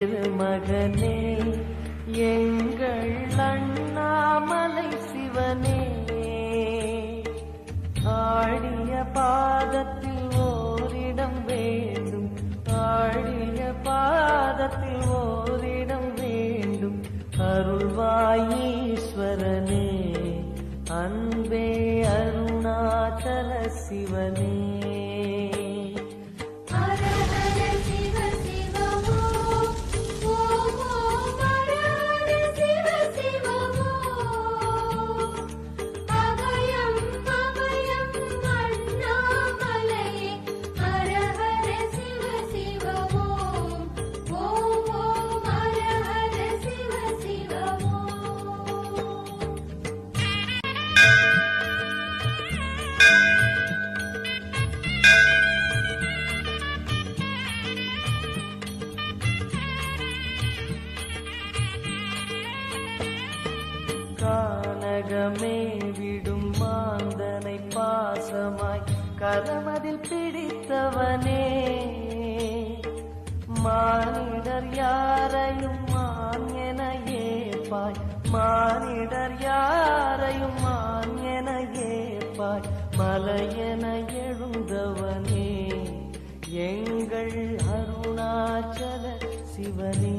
திருமகனே எங்கள் அண்ணாமலை சிவனே, ஆடிய பாதத்தில் ஓரிடம் வேண்டும், ஆடிய பாதத்தில் ஓரிடம் வேண்டும். அருள்வாயீஸ்வரனே, அன்பே அருணாச்சல சிவனே. கானகமே விடும் மாந்தனை பாசமாய் கரமதில் பிடித்தவனே, மானிடர் யாரையும் மான் என ஏற்பாய், மானிடர் யாரையும் மான் என ஏற்பாய். மலையென எழுந்தவனே, எங்கள் அருணாச்சல சிவனே.